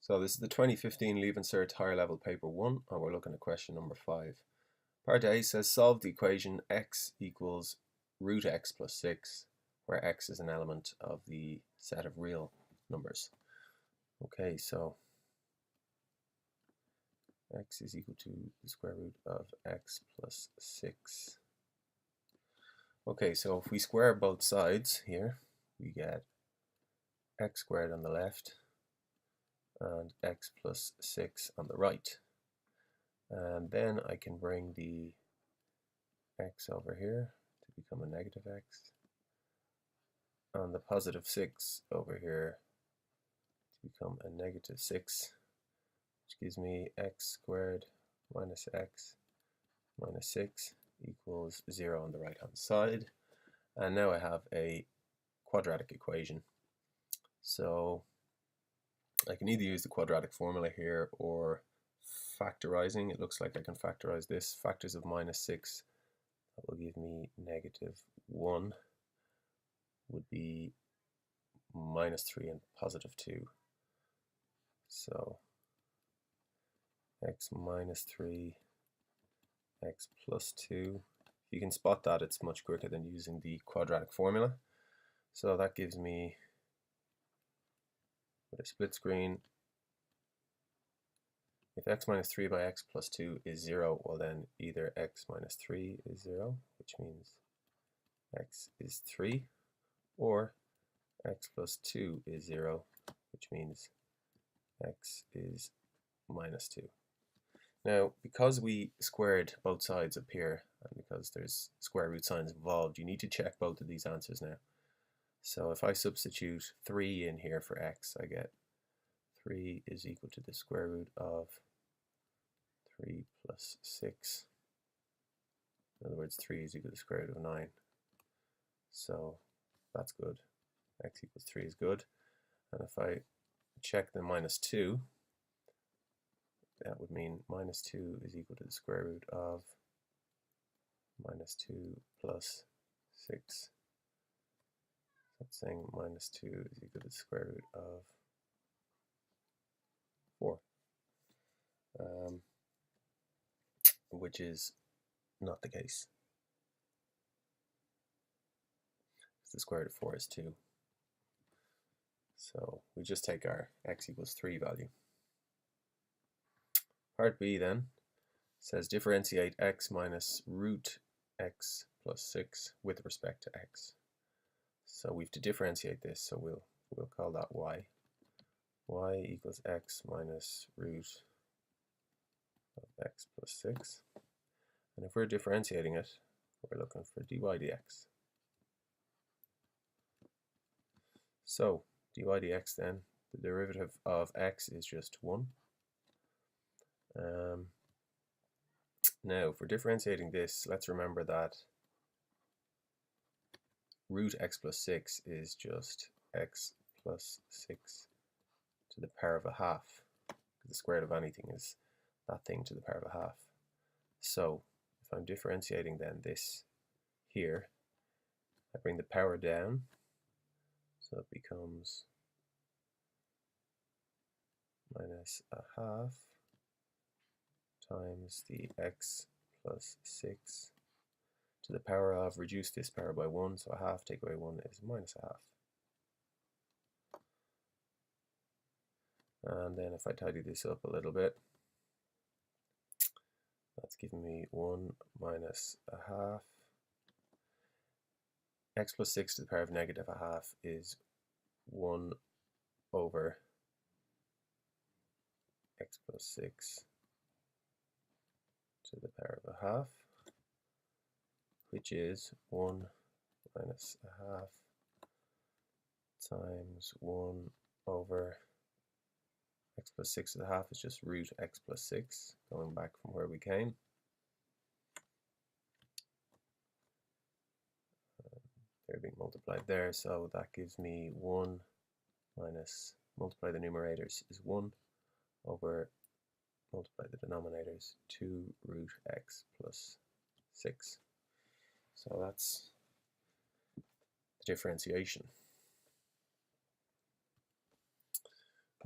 So this is the 2015 Leave Insert Higher Level Paper 1, and we're looking at question number 5. Part A says solve the equation x equals root x plus 6, where x is an element of the set of real numbers. Okay, so x is equal to the square root of x plus 6. Okay, so if we square both sides here, we get x squared on the left and x plus 6 on the right. And then I can bring the x over here to become a negative x, and the positive 6 over here to become a negative 6, which gives me x squared minus x minus 6 equals 0 on the right hand side. And now I have a quadratic equation. So I can either use the quadratic formula here or factorizing. It looks like I can factorize this. Factors of minus 6, that will give me negative 1, would be minus 3 and positive 2. So x minus 3, x plus 2. If you can spot that, it's much quicker than using the quadratic formula. So that gives me, with a split screen, if x minus 3 by x plus 2 is 0, well then either x minus 3 is 0, which means x is 3, or x plus 2 is 0, which means x is minus 2. Now, because we squared both sides up here, and because there's square root signs involved, you need to check both of these answers now. So if I substitute 3 in here for x, I get 3 is equal to the square root of 3 plus 6. In other words, 3 is equal to the square root of 9. So that's good. X equals 3 is good. And if I check the minus 2, that would mean minus 2 is equal to the square root of minus 2 plus 6. That's saying minus 2 is equal to the square root of 4, which is not the case. The square root of 4 is 2. So we just take our x equals 3 value. Part B then says differentiate x minus root x plus 6 with respect to x. So we have to differentiate this, so we'll call that y. Y equals x minus root of x plus 6. And if we're differentiating it, we're looking for dy dx. So dy dx then, the derivative of x is just 1. Now, if we're differentiating this, let's remember that root x plus 6 is just x plus 6 to the power of a half. The square root of anything is that thing to the power of a half. So if I'm differentiating then this here, I bring the power down, so it becomes minus a half times the x plus 6 to the power of, reduce this power by 1, so a half take away 1 is minus a half. And then if I tidy this up a little bit, that's giving me 1 minus a half. X plus 6 to the power of negative a half is 1 over x plus 6 to the power of a half, which is 1 minus a half times 1 over x plus 6 to the half is just root x plus 6, going back from where we came. They're being multiplied there, so that gives me 1 minus, multiply the numerators is 1 over, multiply the denominators, 2 root x plus 6. So that's the differentiation.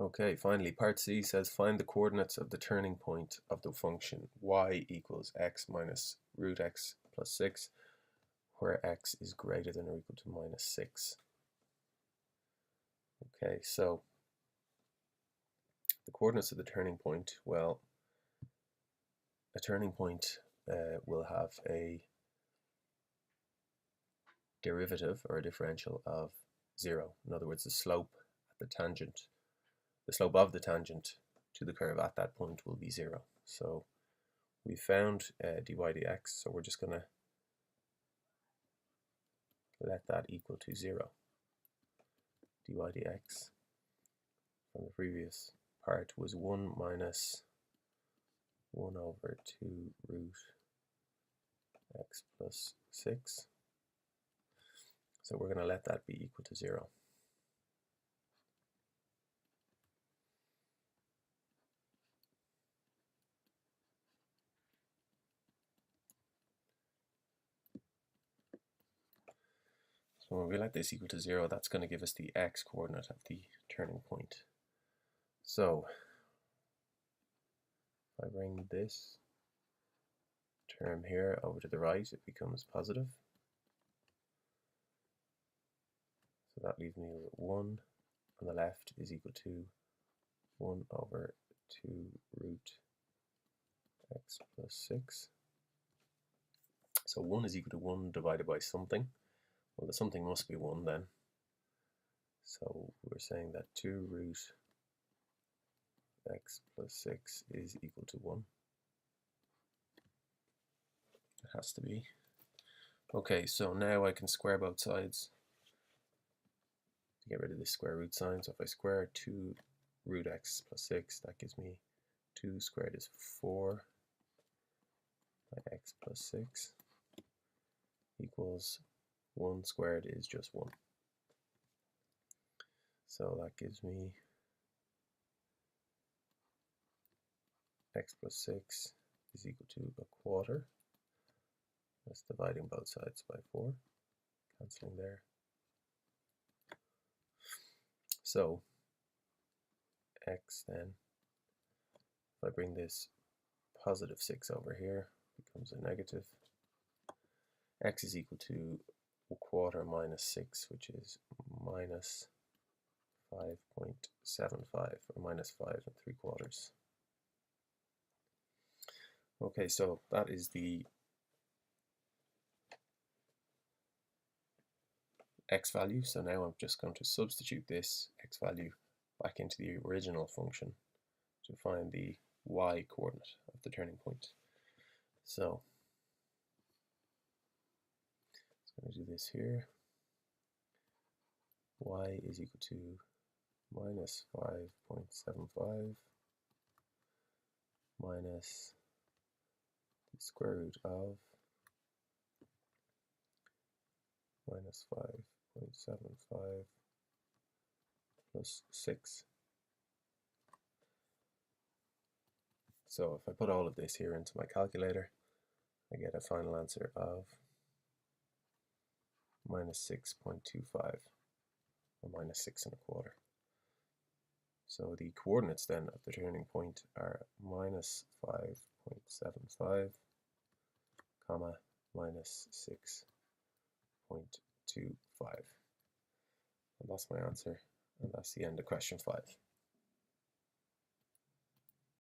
Okay, finally, part C says find the coordinates of the turning point of the function y equals x minus root x plus 6, where x is greater than or equal to minus 6. Okay, so the coordinates of the turning point, well, a turning point will have a derivative or a differential of 0. In other words, the slope of the tangent to the curve at that point will be 0. So we found dy dx, so we're just going to let that equal to 0. dy dx from the previous part was 1 minus 1 over 2 root x plus 6. So we're going to let that be equal to 0. So when we let this equal to 0, that's going to give us the x coordinate of the turning point. So if I bring this term here over to the right, it becomes positive. So that leaves me with 1 on the left is equal to 1 over 2 root x plus 6. So 1 is equal to 1 divided by something. Well, the something must be 1 then. So we're saying that 2 root x plus 6 is equal to 1. It has to be. Okay, so now I can square both sides to get rid of this square root sign. So if I square 2 root x plus 6, that gives me 2 squared is 4 by x plus 6 equals 1 squared is just 1. So that gives me x plus 6 is equal to a quarter. That's dividing both sides by 4, cancelling there. So x then, if I bring this positive 6 over here, becomes a negative. X is equal to a quarter minus 6, which is minus 5.75, or minus 5 3/4. Okay, so that is the x value. So now I'm just going to substitute this x value back into the original function to find the y coordinate of the turning point. So I'm going to do this here. Y is equal to minus 5.75 minus the square root of minus 5.75 plus 6. So if I put all of this here into my calculator, I get a final answer of minus 6.25, or minus 6 1/4. So the coordinates then of the turning point are minus 5.75, comma, minus 6.25. And that's my answer, and that's the end of question 5.